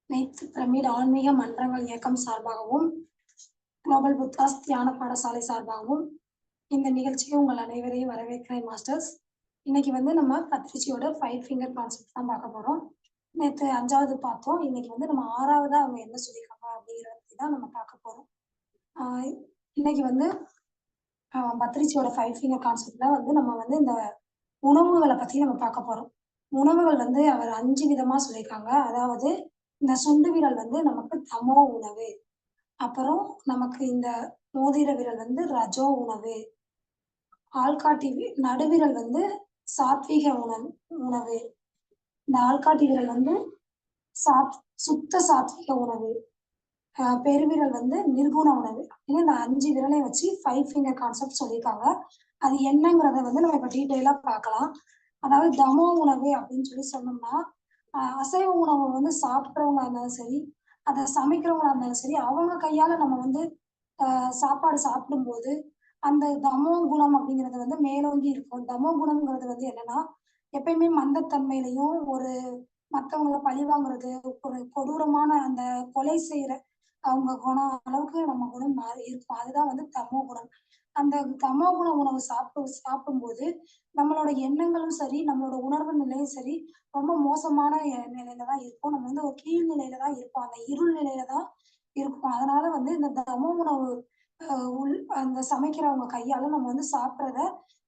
Night pyramid ஆன்மீக மன்றங்கள் இயக்கம் சார்பாகவும் குளோபல் புத்தாஸ் தியான பாடசாலை சார்பாகவும் இந்த நிகழ்ச்சிக்கு உங்கள் அனைவரையும் வரவேற்கிறேன் மாஸ்டர்ஸ். இன்னைக்கு நம்ம பத்ரிச்சியோட 5 ஃபிங்கர் கான்செப்ட் தான் பார்க்க போறோம். நேற்று 5வது பார்த்தோம். இன்னைக்கு நம்ம 6வதா அவங்க என்ன சொல்லியிருக்காங்க அப்படிங்கிறத பத்தி தான் நம்ம பார்க்க போறோம். இன்னைக்கு பத்ரிச்சியோட 5 ஃபிங்கர் கான்செப்ட்ல நம்ம இந்த உணவுகளை பத்தி நம்ம பார்க்க போறோம். உணவுகள் அவர் 5 விதமா சொல்லியிருக்காங்க. அதாவது இந்த சுண்டு விரல் நமக்கு தமோ உணவு, அப்புறம் நமக்கு இந்த மோதிர விரல் ரஜோ உணவு, ஆள்காட்டி நடுவிரல் சாத்வீக உணவு, இந்த ஆள்காட்டி விரல் சுத்த சாத்வீக உணவு, பெருவிரல் நிர்குண உணவு அப்படின்னு இந்த 5 விரலை வச்சு 5 ஃபிங்கர் கான்செப்ட் சொல்லியிருக்காங்க. அது என்னங்கிறத நம்ம இப்ப டீட்டெயிலா பார்க்கலாம். அதாவது தமோ உணவு அப்படின்னு சொல்லி சொன்னோம்னா, அசைவ உணவு சாப்பிட்றவங்களா இருந்தாலும் சரி, அதை சமைக்கிறவங்களா இருந்தாலும் சரி, அவங்க கையால நம்ம சாப்பாடு சாப்பிடும்போது அந்த தமோ குணம் அப்படிங்கிறது மேலோங்கி இருக்கும். தமோ குணம்ங்கிறது என்னன்னா, எப்பயுமே மந்தத்தன்மையிலையும் ஒரு மற்றவங்களை பழி வாங்குறது, ஒரு கொடூரமான அந்த கொலை செய்யற அவங்க குணம் அளவுக்கு நம்ம குணம் மாறி இருக்கும். அதுதான் தமோ குணம். அந்த தமோ குண உணவு சாப்பிடும்போது நம்மளோட எண்ணங்களும் சரி, நம்மளோட உணர்வு நிலையும் சரி ரொம்ப மோசமான நிலையில தான் இருக்கும். நம்ம ஒரு கீழ் நிலையில தான் இருப்போம். அந்த இருள் நிலையில தான் இருக்கும். அதனால இந்த தமோ உணவு அந்த சமைக்கிறவங்க கையால நம்ம சாப்பிட்றத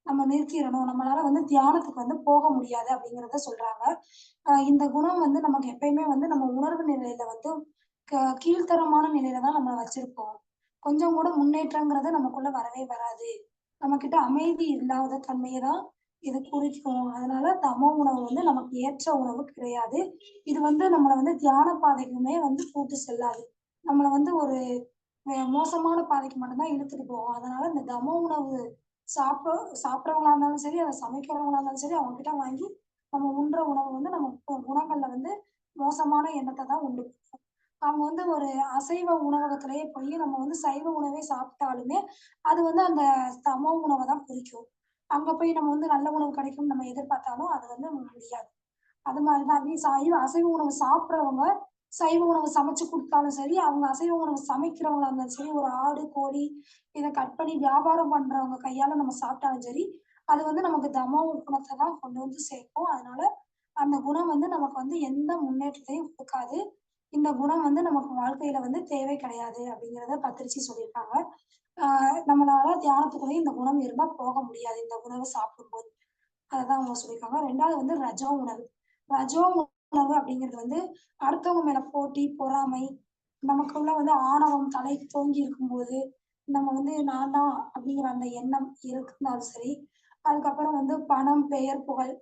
நம்ம நிறுத்திடணும். நம்மளால தியானத்துக்கு போக முடியாது அப்படிங்கிறத சொல்றாங்க. இந்த குணம் நமக்கு எப்பயுமே நம்ம உணர்வு நிலையில கீழ்த்தரமான நிலையில தான் நம்ம வச்சிருப்போம். கொஞ்சம் கூட முன்னேற்றங்கிறது நமக்குள்ள வரவே வராது. நம்ம கிட்ட அமைதி இல்லாத தன்மையை தான் இது குறிக்கும். அதனால தமோ உணவு நமக்கு ஏற்ற உணவு கிடையாது. இது நம்மளை தியான பாதைக்குமே கூட்டு செல்லாது. நம்மளை ஒரு மோசமான பாதைக்கு மட்டும்தான் இழுத்துட்டு போகும். அதனால இந்த தமோ உணவு சாப்பிட்றவங்களா இருந்தாலும் சரி, அதை சமைக்கிறவங்களா இருந்தாலும் சரி, அவங்க கிட்ட வாங்கி நம்ம உண்ற உணவு நம்ம குணங்கள்ல மோசமான எண்ணத்தை தான் உண்டு பண்ணும். அவங்க ஒரு அசைவ உணவகத்திலேயே போய் நம்ம சைவ உணவே சாப்பிட்டாலுமே அது அந்த தமோ உணவை தான் குறிக்கும். அங்க போய் நம்ம நல்ல உணவு கிடைக்கும் நம்ம எதிர்பார்த்தாலும் அது முடியாது. அது மாதிரிதான் அசைவ உணவு சாப்பிட்றவங்க சைவ உணவு சமைச்சு கொடுத்தாலும் சரி, அவங்க அசைவ உணவு சமைக்கிறவங்களா இருந்தாலும் சரி, ஒரு ஆடு கோழி இதை கட் பண்ணி வியாபாரம் பண்றவங்க கையால நம்ம சாப்பிட்டாலும் சரி, அது நமக்கு தமோ குணத்தை தான் கொண்டு சேர்க்கும். அதனால அந்த குணம் நமக்கு எந்த முன்னேற்றத்தையும் கொடுக்காது. இந்த குணம் நமக்கு வாழ்க்கையில தேவை கிடையாது அப்படிங்கிறத பத்திரிச்சி சொல்லியிருக்காங்க. நம்மளால தியானத்துக்குள்ளேயும் இந்த குணம் இருந்தா போக முடியாது இந்த உணவை சாப்பிடும்போது. அதான் அவங்க சொல்லியிருக்காங்க. 2வது ரஜோ உணவு. ரஜோ உணவு அப்படிங்கிறது அடுத்தவங்க மேல போட்டி, பொறாமை, நமக்குள்ள ஆணவம் தலை தோங்கி இருக்கும்போது நம்ம நான் தான் அப்படிங்கிற அந்த எண்ணம் இருந்தாலும் சரி, அதுக்கப்புறம் பணம், பெயர், புகழ்,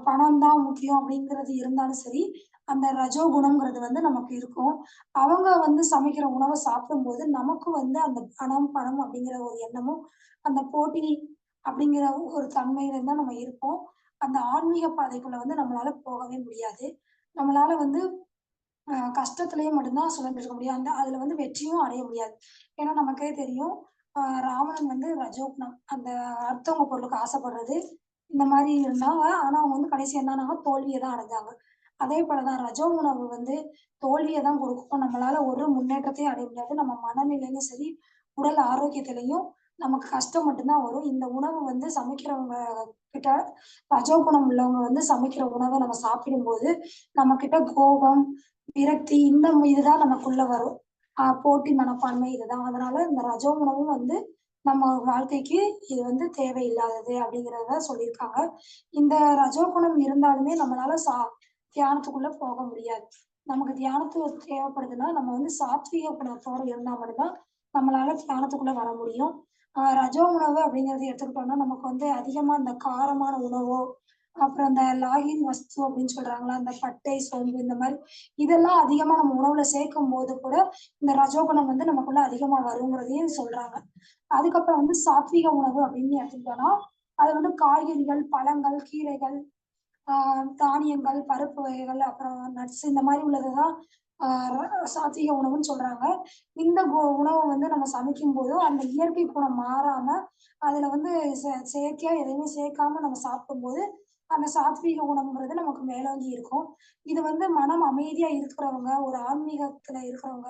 பணம் தான் முக்கியம் அப்படிங்கிறது இருந்தாலும் சரி, அந்த ரஜோ குணம்ங்கிறது நமக்கு இருக்கும். அவங்க சமைக்கிற உணவை சாப்பிடும்போது நமக்கு அந்த பணம் அப்படிங்கிற ஒரு எண்ணமும், அந்த போட்டி அப்படிங்கிற ஒரு தன்மையில தான் நம்ம இருப்போம். அந்த ஆன்மீக பாதைக்குள்ள நம்மளால போகவே முடியாது. நம்மளால கஷ்டத்திலேயே மட்டும்தான் சுழன்றிருக்க முடியும். அதுல வெற்றியும் அடைய முடியாது. ஏன்னா நமக்கே தெரியும், ராவணன் ரஜோகுணம், அந்த அடுத்தவங்க பொருளுக்கு ஆசைப்படுறது, இந்த மாதிரி இருந்தாங்க. ஆனா அவங்க கடைசி என்னன்னா தோல்வியை தான் அடைஞ்சாங்க. அதே போலதான் ரஜோ உணவு தோல்வியை தான் கொடுக்கும். நம்மளால ஒரு முன்னேற்றத்தையும் அடைய முடியாது. நம்ம மனநிலையிலும் சரி, உடல் ஆரோக்கியத்திலையும் நமக்கு கஷ்டம் மட்டும்தான் வரும். இந்த உணவு சமைக்கிறவங்க கிட்ட ரஜோ குணம் உள்ளவங்க சமைக்கிற உணவை நம்ம சாப்பிடும்போது நம்ம கிட்ட கோபம், விரக்தி இதுதான் நமக்குள்ள வரும். போட்டி மனப்பான்மை இதுதான். அதனால இந்த ரஜோ உணவும் நம்ம வாழ்க்கைக்கு இது தேவையில்லாதது அப்படிங்கிறத சொல்லியிருக்காங்க. இந்த ரஜோ குணம் இருந்தாலுமே நம்மளால தியானத்துக்குள்ள போக முடியாது. நமக்கு தியானத்துக்கு தேவைப்படுதுன்னா நம்ம சாத்வீக குணத்தோட இருந்தா மட்டும்தான் நம்மளால தியானத்துக்குள்ள வர முடியும். ரஜோ உணவு அப்படிங்கறது எடுத்துக்கிட்டோம்னா நமக்கு அதிகமா இந்த காரமான உணவோ, அப்புறம் இந்த லாகின் வஸ்து அப்படின்னு சொல்றாங்களா, இந்த பட்டை, சோம்பு, இந்த மாதிரி இதெல்லாம் அதிகமா நம்ம உணவுல சேர்க்கும் போது கூட இந்த ரஜோகுணம் நமக்குள்ள அதிகமா வருங்கிறதையும் சொல்றாங்க. அதுக்கப்புறம் சாத்வீக உணவு அப்படின்னு எடுத்துக்கிட்டோம்னா அது காய்கறிகள், பழங்கள், கீரைகள், தானியங்கள், பருப்பு வகைகள், அப்புறம் நட்ஸ், இந்த மாதிரி உள்ளதுதான் சாத்வீக உணவுன்னு சொல்றாங்க. இந்த உணவை நம்ம சமைக்கும் போதும் அந்த இயற்கை குணம் மாறாம அதுல செயற்கையா எதையுமே சேர்க்காம நம்ம சாப்பிடும்போது அந்த சாத்வீக குணம்ங்கிறது நமக்கு மேலோங்கி இருக்கும். இது வந்து மனம் அமைதியா இருக்கிறவங்க, ஒரு ஆன்மீகத்துல இருக்கிறவங்க,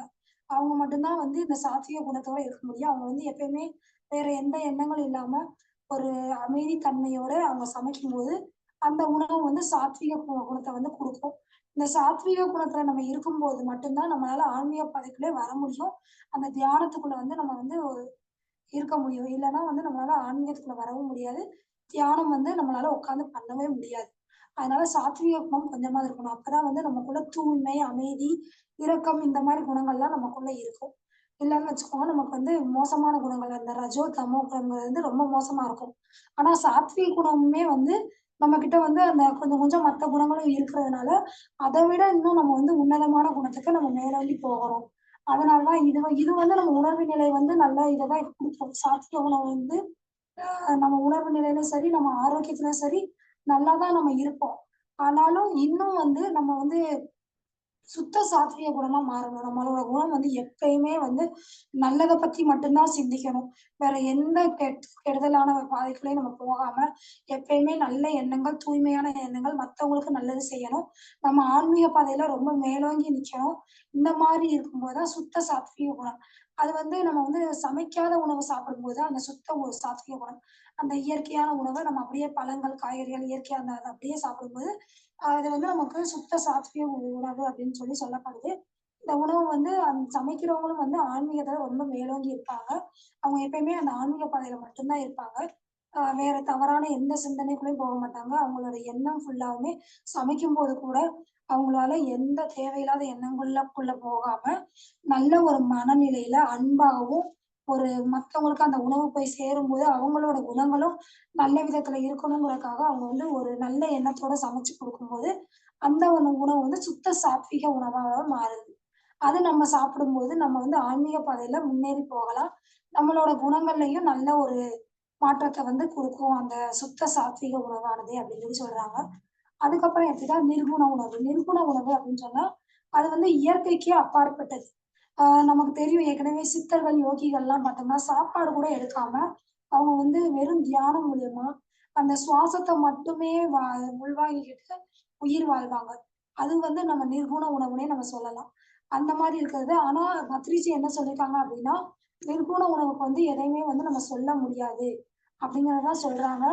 அவங்க மட்டும் தான் வந்து இந்த சாத்வீக குணத்தோட இருக்க முடியும். அவங்க வந்து எப்பயுமே வேற எந்த எண்ணங்களும் இல்லாம, ஒரு அமைதி தன்மையோட அவங்க சமைக்கும்போது, அந்த உணவு வந்து சாத்வீக குணத்த வந்து குடுக்கும். இந்த சாத்வீக குணத்துல நம்ம இருக்கும்போது மட்டும் தான் நம்மளால ஆன்மீக பாதைக்குள்ளே வர முடியும். அந்த தியானத்துக்குள்ள வந்து நம்ம வந்து இருக்க முடியும். இல்லன்னா வந்து நம்மளால ஆன்மீகத்துக்குள்ள வரவும் முடியாது. தியானம் வந்து நம்மளால உட்கார்ந்து பண்ணவே முடியாது. அதனால சாத்வீக குணம் கொஞ்சமாவது இருக்கணும். அப்பதான் வந்து நமக்குள்ள தூய்மை, அமைதி, இரக்கம் இந்த மாரி குணங்கள்லாம் நமக்குள்ள இருக்கும். இல்லன்னு வச்சுக்கோங்க, நமக்கு வந்து மோசமான குணங்கள் அந்த ரஜோ, தமோ குணங்கள் வந்து ரொம்ப மோசமா இருக்கும். ஆனா சாத்வீக குணமுமே வந்து நம்மகிட்ட வந்து அந்த கொஞ்சம் கொஞ்சம் மத்த குணங்களும் இருக்கிறதுனால, அத விட இன்னும் நம்ம வந்து உன்னதமான குணத்துக்கு நம்ம மேலோங்கி போகணும். அதனால தான் இது வந்து நம்ம உணர்வு நிலை வந்து நல்ல இத தான் குடுக்கும். சாத்விக உணவு வந்து நம்ம உணர்வு நிலையிலும் சரி, நம்ம ஆரோக்கியத்திலும் சரி, நல்லா தான் நம்ம இருப்போம். ஆனாலும் இன்னும் வந்து நம்ம வந்து சுத்த சாத்விக குணமா மாறணும். நம்மளோட குணம் வந்து எப்பயுமே வந்து நல்லத பத்தி மட்டும் தான் சிந்திக்கணும். வேற எந்த கெடுதலான பாதைக்குள்ளயும் நம்ம போகாம, எப்பயுமே நல்ல எண்ணங்கள், தூய்மையான எண்ணங்கள், மத்தவங்களுக்கு நல்லது செய்யணும். நம்ம ஆன்மீக பாதையில ரொம்ப மேலோங்கி நிக்கணும். இந்த மாரி இருக்கும்போது தான் சுத்த சாத்விக குணம். அது வந்து நம்ம வந்து சமைக்காத உணவு சாப்பிடும்போது அந்த சுத்த ஒரு சாத்விக குணம். அந்த இயற்கையான உணவ நம்ம அப்படியே பழங்கள், காய்கறிகள் இயற்கையா அந்த அத அப்படியே சாப்பிடும்போது, அது வந்து நமக்கு சுத்த சாத்விக உணவு அப்படின்னு சொல்லி சொல்லப்படுது. இந்த உணவு வந்து சமைக்கிறவங்களும் வந்து ஆன்மீகத்துல ரொம்ப மேலோங்கி இருப்பாங்க. அவங்க எப்பயுமே அந்த ஆன்மீக பாதையில மட்டும் தான் இருப்பாங்க. வேற தவறான எந்த சிந்தனைக்குள்ளயும் போக மாட்டாங்க. அவங்களோட எண்ணம் ஃபுல்லாவுமே சமைக்கும்போது கூட, அவங்களால எந்த தேவையில்லாத எண்ணங்களுக்குள்ள போகாம, நல்ல ஒரு மனநிலையில அன்பாகவும், ஒரு மத்தவங்களுக்கு அந்த உணவு போய் சேரும்போது, அவங்களோட குணங்களும் நல்ல விதத்துல இருக்கணுங்கிறதுக்காக, அவங்க வந்து ஒரு நல்ல எண்ணத்தோட சமைச்சு குடுக்கும்போது, அந்த உணவு வந்து சுத்த சாத்விக உணவாக மாறுது. அது நம்ம சாப்பிடும்போது, நம்ம வந்து ஆன்மீக பாதையில முன்னேறி போகலாம். நம்மளோட குணங்கள்லயும் நல்ல ஒரு மாற்றத்த வந்து குடுக்கும். அந்த சுத்த சாத்விக உணவானது அப்படின்னு சொல்லி சொல்றாங்க. அதுக்கப்புறம் எப்படின்னா நிர்குண உணவு. நிர்குண உணவு அப்படின்னு சொன்னா, அது வந்து இயற்கைக்கே அப்பாற்பட்டது. நமக்கு தெரியும் ஏற்கனவே சித்தர்கள், யோகிகள்லாம் பார்த்தோம்னா, சாப்பாடு கூட எடுக்காம, அவங்க வந்து வெறும் தியானம் மூலியமா, அந்த சுவாசத்த மட்டுமே உள்வாங்கிக்கிட்டு உயிர் வாழ்வாங்க. அது வந்து நம்ம நிர்குண உணவுன்னே நம்ம சொல்லலாம். அந்த மாரி இருக்கிறது. ஆனா பத்ரிஜி என்ன சொல்லியிருக்காங்க அப்படின்னா, நிர்குண உணவுக்கு வந்து எதையுமே வந்து நம்ம சொல்ல முடியாது. அப்படிங்கிறத தான் சொல்றாங்க.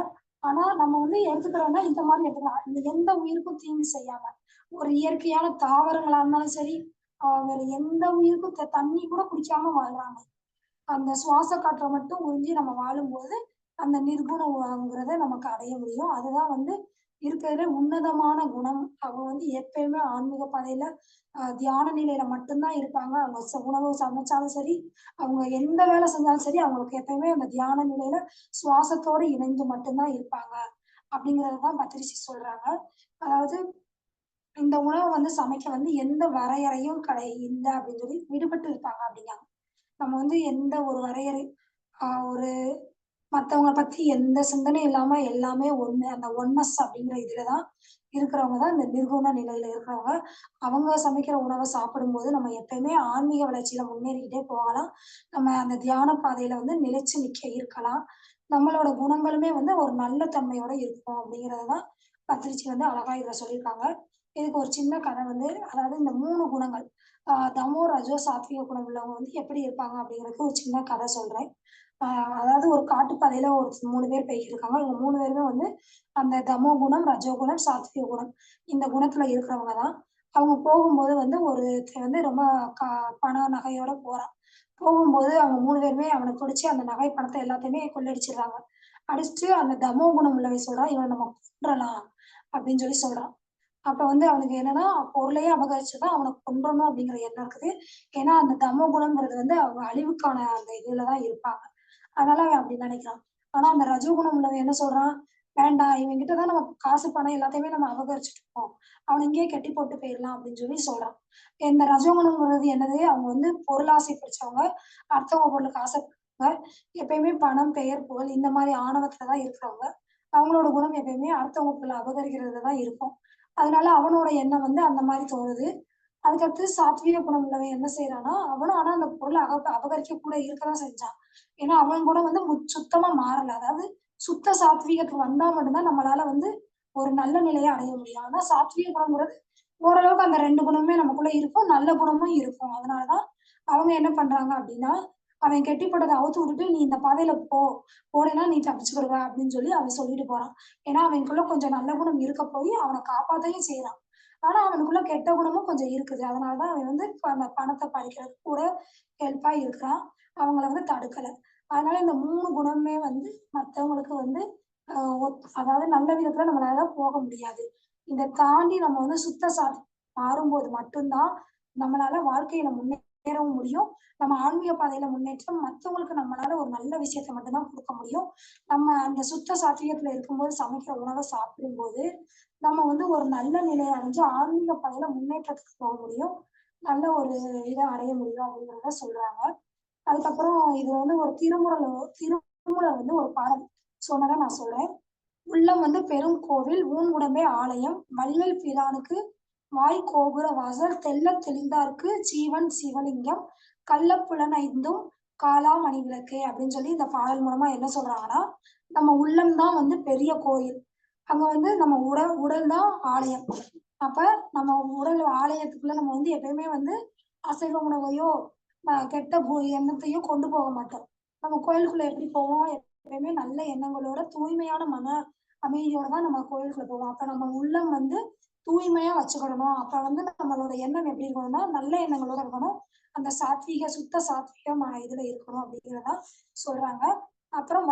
ஆனா நம்ம வந்து எடுத்துக்கிறோம்னா, இந்த மாரி எடுத்துக்கலாம். இந்த எந்த உயிருக்கும் தீங்கு செய்யாம, ஒரு இயற்கையான தாவரங்களா இருந்தாலும் சரி, வேற எந்த உயிருக்கும் தண்ணி கூட குடிக்காம வாழ்றாங்க. அந்த சுவாச காற்ற மட்டும் உறிஞ்சி நம்ம வாழும்போது, அந்த நிர்குண உணவுங்கிறத நமக்கு அடைய முடியும். அதுதான் வந்து இருக்கிறதுலே உன்னதமான குணம். அவங்க வந்து எப்பயுமே ஆன்மீக பாதையில தியான நிலையில மட்டும் தான் இருப்பாங்க. அவங்க உணவு சமைச்சாலும் சரி, அவங்க எந்த வேலை செஞ்சாலும் சரி, அவங்களுக்கு எப்பயுமே அந்த தியான நிலையில சுவாசத்தோட இணைந்து மட்டும் தான் இருப்பாங்க. அப்படிங்கிறது தான் பத்ரிஜி சொல்றாங்க. அதாவது இந்த உணவ வந்து சமைக்க வந்து எந்த வரையறையும் இல்ல அப்படின்னு சொல்லி விடுபட்டு இருப்பாங்க அப்படிங்கிறாங்க. நம்ம வந்து எந்த ஒரு வரையறை ஒரு மத்தவங்கள பத்தி எந்த சிந்தனையும் இல்லாம எல்லாமே ஒண்ணு. அந்த ஒன்னஸ் அப்படிங்கிற இதுல தான் இருக்கிறவங்க தான் இந்த நிர்குண நிலையில இருக்கிறவங்க. அவங்க சமைக்கிற உணவ சாப்பிடும்போது நம்ம எப்பயுமே ஆன்மீக வளர்ச்சியில முன்னேறிக்கிட்டே போகலாம். நம்ம அந்த தியான பாதையில வந்து நிலைச்சு நிக்க இருக்கலாம். நம்மளோட குணங்களுமே வந்து ஒரு நல்ல தன்மையோட இருக்கும் அப்படிங்கிறத தான் பத்திரிச்சி வந்து அழகா இதுல சொல்லியிருக்காங்க. இதுக்கு ஒரு சின்ன கதை வந்து அதாவது இந்த 3 குணங்கள் தமோ, ரஜோ, சாத்விக குணம் உள்ளவங்க வந்து எப்படி இருப்பாங்க அப்படிங்கிறதுக்கு ஒரு சின்ன கதை சொல்றேன். ஆ அதாவது ஒரு காட்டுப்பாதையில ஒரு 3 பேர் போய்க்கிட்டுருக்காங்க. இவங்க 3 பேருமே வந்து அந்த தமோ குணம், ரஜோ குணம், சாத்விக குணம் இந்த குணத்துல இருக்கிறவங்க தான். அவங்க போகும்போது வந்து ஒருத்தன் வந்து ரொம்ப க பணம், நகையோட போறான். போகும்போது அவங்க 3 பேருமே அவன புடிச்சு அந்த நகை, பணத்த எல்லாத்தையுமே கொள்ளையடிச்சிடுறாங்க. அடிச்சுட்டு அந்த தமோ குணம் உள்ளவன் சொல்றான், "இவன நம்ம கொன்றலாம்" அப்படின்னு சொல்லி சொல்றான். அப்ப வந்து அவனுக்கு என்னன்னா, பொருளையே அபகரிச்சு தான் அவன கொன்றணும் அப்படிங்கிற எண்ணம் இருக்குது. ஏன்னா, அந்த தமோ குணம்ங்கிறது வந்து அவங்க அழிவுக்கான அந்த இதுல தான் இருப்பாங்க. அதனால அவன் அப்படி நினைக்கிறான். ஆனா அந்த ரஜோகுணம் உள்ளவன் என்ன சொல்றான், "வேண்டாம் இவன்கிட்ட தான் நம்ம காசு, பணம் எல்லாத்தையுமே நம்ம அபகரிச்சுட்டுருக்கோம். அவன இங்கேயே கட்டி போட்டு போயிரலாம்" அப்படின்னு சொல்லி சொல்றான். இந்த ரஜோகுணம்ங்கிறது என்னது, அவங்க வந்து பொருளாசை பிடிச்சவங்க. அடுத்தவங்க பொருளுக்கு ஆசைப்படுறவங்க. எப்பயுமே பணம், பெயர், புகழ் இந்த மாரி ஆணவத்துல தான் இருக்கிறவங்க. அவங்களோட குணம் எப்பயுமே அடுத்தவங்க பொருள அபகரிக்கிறதுல தான் இருக்கும். அதனால அவனோட எண்ணம் வந்து அந்த மாரி தோணுது. அதுக்கடுத்து சாத்விக குணம் உள்ளவன் என்ன செய்றான்னா, அவனும் ஆனா அந்த பொருள அபகரிக்க கூட இருக்க தான் செஞ்சான். ஏன்னா, அவன் கூட வந்து சுத்தமா மாறல. அதாவது சுத்த சாத்வீகத்துக்கு வந்தா மட்டும் தான் நம்மளால வந்து ஒரு நல்ல நிலையை அடைய முடியும். ஆனா சாத்வீக குணம்ங்கிறது ஓரளவுக்கு அந்த 2 குணமுமே நமக்குள்ள இருக்கும். நல்ல குணமும் இருக்கும். அதனாலதான் அவங்க என்ன பண்றாங்க அப்படின்னா, அவன் கெட்டி போட்டத அவுத்து விட்டுட்டு, "நீ இந்த பாதையில போ. போனேன்னா நீ தப்பிச்சுக்கிடுவ" அப்படின்னு சொல்லி அவன் சொல்லிட்டு போறான். ஏன்னா அவனுக்குள்ள கொஞ்சம் நல்ல குணம் இருக்க போய் அவன காப்பாத்தவும் செய்றான். ஆனா அவனுக்குள்ள கெட்ட குணமும் கொஞ்சம் இருக்குது. அதனாலதான் அவன் வந்து அந்த பணத்த பறிக்கிறதுக்கு கூட ஹெல்ப்பா இருக்கிறான். அவங்கள வந்து தடுக்கல. அதனால இந்த 3 குணமுமே வந்து மத்தவங்களுக்கு வந்து அ அதாவது நல்ல விதத்துல நம்மளால போக முடியாது. இத தாண்டி நம்ம வந்து சுத்த சாத்தி மாறும்போது மட்டும் தான் நம்மளால வாழ்க்கையில முன்னேறவும் முடியும். நம்ம ஆன்மீக பாதையில முன்னேற்றம் மத்தவங்களுக்கு நம்மளால ஒரு நல்ல விஷயத்த மட்டும் தான் குடுக்க முடியும். நம்ம அந்த சுத்த சாத்வீகத்துல இருக்கும்போது சமைக்கிற உணவ சாப்பிடும்போது, நம்ம வந்து ஒரு நல்ல நிலைய அடைஞ்சு ஆன்மீக பாதையில முன்னேற்றத்துக்கு போக முடியும். நல்ல ஒரு இத அடைய முடியும் அப்படிங்கிறத சொல்றாங்க. அதுக்கப்புறம் இது வந்து ஒரு திருமூலர் வந்து ஒரு பாடல் சொன்னத நான் சொல்றேன். "உள்ளம் வந்து பெரும் கோவில், ஊன் உடம்பே ஆலயம், வள்ளல் பிரானுக்கு வாய் கோபுர வாசல், தெள்ளத் தெளிந்தார்க்கு ஜீவன் சிவலிங்கம், கள்ளப் புலனைந்தும் காலா மணிவிளக்கே" அப்படின்னு சொல்லி இந்த பாடல் மூலமா என்ன சொல்றாங்கன்னா, நம்ம உள்ளம் தான் வந்து பெரிய கோயில். அங்க வந்து நம்ம உடல் தான் ஆலயம். அப்ப நம்ம உடல் ஆலயத்துக்குள்ள நம்ம வந்து எப்பயுமே வந்து அசைவ உணவையோ, கெட்ட எண்ணத்தையோ கொண்டு போக மாட்டோம். நம்ம கோயிலுக்குள்ள எப்படி போவோம்? எப்பயுமே நல்ல எண்ணங்களோட, தூய்மையான மன அமைதியோட தான் நம்ம கோயிலுக்குள்ள போவோம். அப்ப நம்ம உள்ளம் வந்து தூய்மையா வச்சுக்கிடணும். அப்ப வந்து நம்மளோட எண்ணம் எப்படி இருக்கணும்னா, நல்ல எண்ணங்களோட இருக்கணும். அந்த சுத்த சாத்வீக இதுல இருக்கணும் அப்படிங்கிறத சொல்றாங்க. அப்புறம்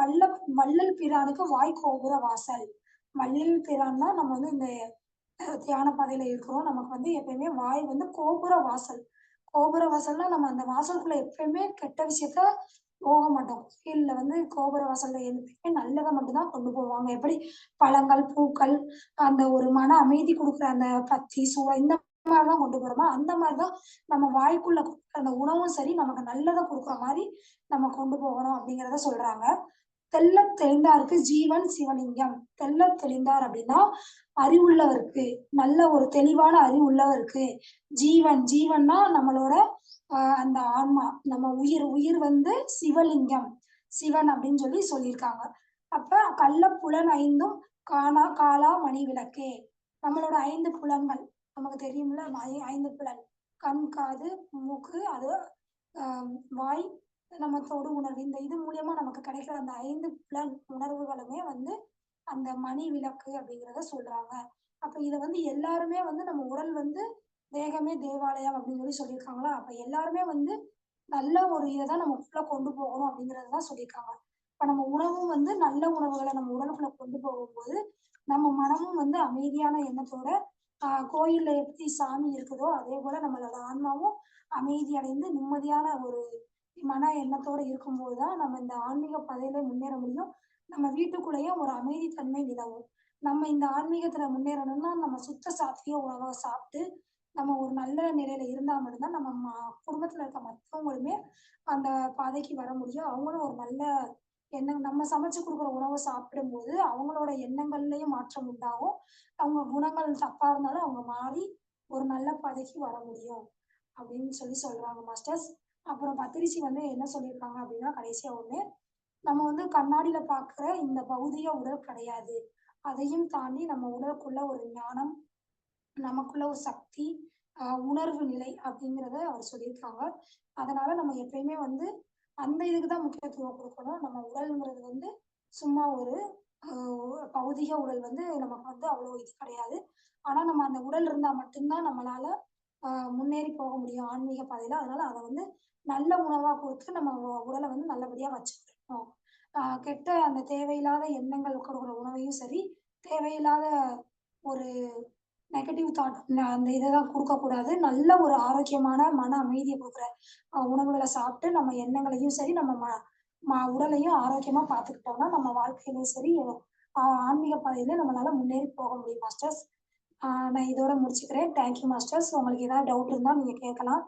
வள்ளல் பிரானுக்கு வாய் கோபுர வாசல். வள்ளல் பிரான்னா நம்ம வந்து இந்த தியான பாதையில இருக்கிறோம். நமக்கு வந்து எப்பயுமே வாய் வந்து கோபுர வாசல். கோபுர வாசல்னா நம்ம அந்த வாசலுக்குள்ள எப்பயுமே கெட்ட விஷயத்த போக மாட்டோம். கோயில்ல வந்து கோபுர வாசல்ல எப்பயுமே நல்லத மட்டும் தான் கொண்டு போவாங்க. எப்படி பழங்கள், பூக்கள், அந்த ஒரு மன அமைதி குடுக்குற அந்த பத்தி, சூடம் இந்த மாரி தான் கொண்டு போறோமோ, அந்த மாரி தான் நம்ம வாய்க்குள்ள குடுக்குற அந்த உணவும் சரி, நமக்கு நல்லத குடுக்குற மாரி நம்ம கொண்டு போகணும் அப்படிங்கிறத சொல்றாங்க. தெள்ளத் தெளிந்தார்க்கு ஜீவன் சிவலிங்கம். தெள்ளத் தெளிந்தார் அப்படின்னா, அறிவுள்ளவருக்கு, நல்ல ஒரு தெளிவான அறிவு உள்ளவருக்கு, ஜீவன்னா நம்மளோட அந்த ஆன்மா, நம்ம உயிர் வந்து சிவலிங்கம். சிவன் அப்படின்னு சொல்லி சொல்லியிருக்காங்க. அப்ப கள்ளப்புலன் ஐந்தும் காலா மணி விளக்கே. நம்மளோட 5 புலன்கள். நமக்கு தெரியும்ல 5 புலன். கண், காது, மூக்கு, அது அ வாய், நம்ம தொடு உணர்வு. இந்த இது மூலியமா நமக்கு கிடைக்கிற அந்த 5 புலன் உணர்வுகளுமே வந்து அந்த மணி விளக்கு அப்படிங்கிறத சொல்றாங்க. அப்ப இத வந்து எல்லாருமே வந்து நம்ம உடல் வந்து தேகமே தேவாலயம் அப்படின்னு சொல்லியிருக்காங்களா? அப்ப எல்லாருமே வந்து நல்ல ஒரு இத தான் நம்ம உள்ள கொண்டு போகணும் அப்படிங்கிறது தான் சொல்லியிருக்காங்க. இப்ப நம்ம உணவும் வந்து நல்ல உணவுகள நம்ம உடலுக்குள்ள கொண்டு போகும்போது, நம்ம மனமும் வந்து அமைதியான எண்ணத்தோட கோயில்ல எப்படி சாமி இருக்குதோ, அதே போல நம்மளோட ஆன்மாவும் அமைதி அடைந்து நிம்மதியான ஒரு மன எண்ணத்தோட இருக்கும்போது தான் நம்ம இந்த ஆன்மீக பாதையில முன்னேற முடியும். நம்ம வீட்டுக்குள்ளேயே ஒரு அமைதி தன்மை நிலவும். நம்ம இந்த ஆன்மீகத்துல முன்னேறணும்னா, நம்ம சுத்த சாத்வீக உணவ சாப்பிட்டு, நம்ம ஒரு நல்ல நிலையில இருந்தா மட்டும் தான் நம்ம குடும்பத்துல இருக்க மத்தவங்களுமே அந்த பாதைக்கு வர முடியும். அவங்களும் ஒரு நல்ல எண்ணம் நம்ம சமைச்சு குடுக்குற உணவ சாப்பிடும்போது, அவங்களோட எண்ணங்கள்லயும் மாற்றம் உண்டாகும். அவங்க குணங்கள் தப்பா இருந்தாலும் அவங்க மாறி ஒரு நல்ல பாதைக்கு வர முடியும். அப்படின்னு சொல்றாங்க மாஸ்டர்ஸ். அப்புறம் பத்திரிச்சி வந்து என்ன சொல்லியிருக்காங்க அப்படின்னா, கடைசியா ஒண்ணு, நம்ம வந்து கண்ணாடியில பார்க்குற இந்த பௌதிக உடல் கிடையாது. அதையும் தாண்டி நம்ம உடலுக்குள்ள ஒரு ஞானம், நமக்குள்ள ஒரு சக்தி, உணர்வு நிலை அப்படிங்கிறத அவர் சொல்லியிருக்காங்க. அதனால நம்ம எப்பயுமே வந்து அந்த இதுக்கு தான் முக்கியத்துவம் குடுக்கணும். நம்ம உடல்ங்கிறது வந்து சும்மா ஒரு அ பௌதிக உடல் வந்து நமக்கு வந்து அவ்வளோ இது கிடையாது. ஆனா நம்ம அந்த உடல் இருந்தா மட்டும் தான் நம்மளால அ முன்னேறி போக முடியும் ஆன்மீக பாதையில. அதனால அத வந்து நல்ல உணவா குடுத்து நம்ம உடல வந்து நல்லபடியா வச்சுக்கணும். கெட்ட அந்த தேவையில்லாத எண்ணங்கள் கொடுக்குற உணவையும் சரி, தேவையில்லாத ஒரு நெகட்டிவ் தாட் அந்த இதெல்லாம் குடுக்கக்கூடாது. நல்ல ஒரு ஆரோக்கியமான மன அமைதிய குடுக்குற உணவுகள சாப்பிட்டு நம்ம எண்ணங்களையும் சரி, நம்ம உடலையும் ஆரோக்கியமா பார்த்துக்கிட்டோம்னா, நம்ம வாழ்க்கையிலயும் சரி, ஆன்மீக பாதையில நம்மளால முன்னேறி போக முடியும் மாஸ்டர்ஸ். நான் இதோட முடிச்சுக்கிறேன். Thank you masters. உங்களுக்கு ஏதாவது டவுட் இருந்தா நீங்க கேட்கலாம்.